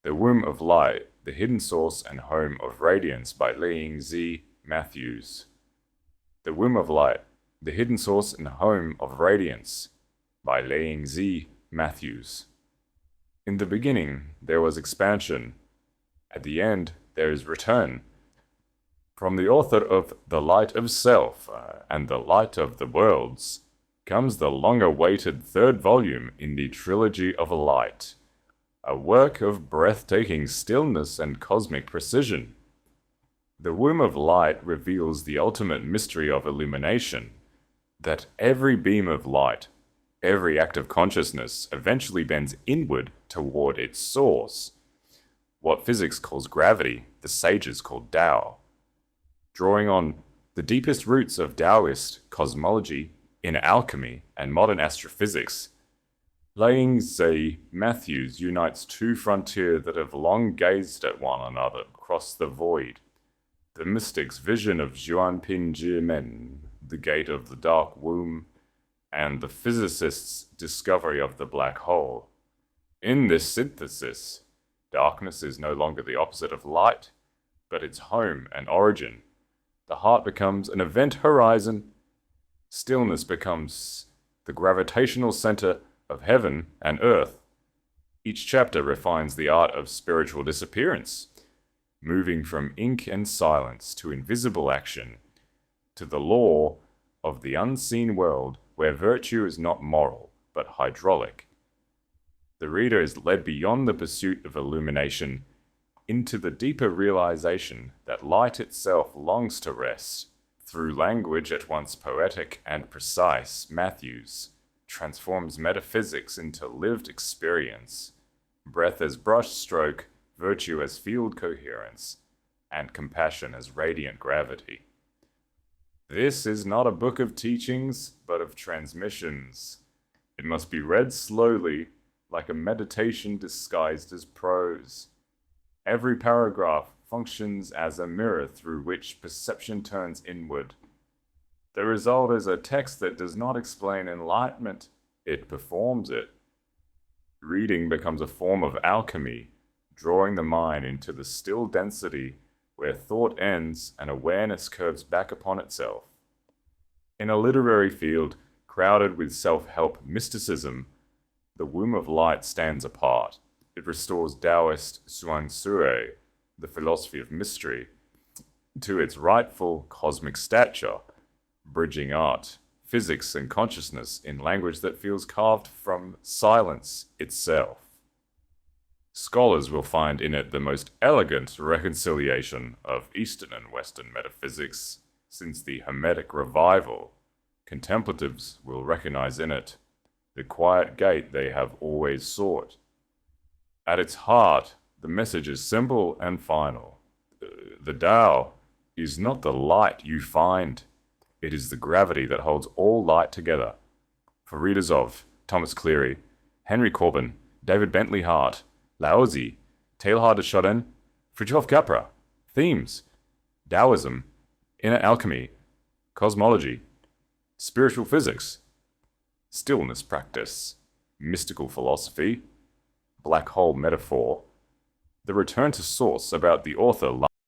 The Womb of Light, the Hidden Source and Home of Radiance by Laing Z. Matthews. The Womb of Light, the Hidden Source and Home of Radiance by Laing Z. Matthews. In the beginning there was expansion. At the end there is return. From the author of The Light of Self and The Light of the Worlds comes the long-awaited third volume in the Trilogy of Light, a work of breathtaking stillness and cosmic precision. The Womb of Light reveals the ultimate mystery of illumination, that every beam of light, every act of consciousness eventually bends inward toward its source. What physics calls gravity, the sages call Tao. Drawing on the deepest roots of Daoist cosmology, inner alchemy, and modern astrophysics, Laing Z. Matthews unites two frontiers that have long gazed at one another across the void: the mystic's vision of玄牝之門, the gate of the dark womb, and the physicist's discovery of the black hole. In this synthesis, darkness is no longer the opposite of light, but its home and origin. The heart becomes an event horizon. Stillness becomes the gravitational center of heaven and earth. Each chapter refines the art of spiritual disappearance, moving from ink and silence to invisible action, to the law of the unseen world where virtue is not moral, but hydraulic. The reader is led beyond the pursuit of illumination into the deeper realization that light itself longs to rest. Through language at once poetic and precise, Matthews transforms metaphysics into lived experience, breath as brushstroke, virtue as field coherence, and compassion as radiant gravity. This is not a book of teachings, but of transmissions. It must be read slowly, like a meditation disguised as prose. Every paragraph functions as a mirror through which perception turns inward. The result is a text that does not explain enlightenment, it performs it. Reading becomes a form of alchemy, drawing the mind into the still density where thought ends and awareness curves back upon itself. In a literary field crowded with self-help mysticism, the Womb of Light stands apart. It restores Daoist Suansue, the philosophy of mystery, to its rightful cosmic stature, bridging art, physics, and consciousness in language that feels carved from silence itself. Scholars will find in it the most elegant reconciliation of Eastern and Western metaphysics since the Hermetic revival. Contemplatives will recognize in it the quiet gate they have always sought. At its heart, the message is simple and final. The Tao is not the light you find. It is the gravity that holds all light together. For readers of Thomas Cleary, Henry Corbin, David Bentley Hart, Lao Tzu, Teilhard de Chardin, Fritjof Capra, themes: Taoism, inner alchemy, cosmology, spiritual physics, stillness practice, mystical philosophy, black hole metaphor, the return to source about the author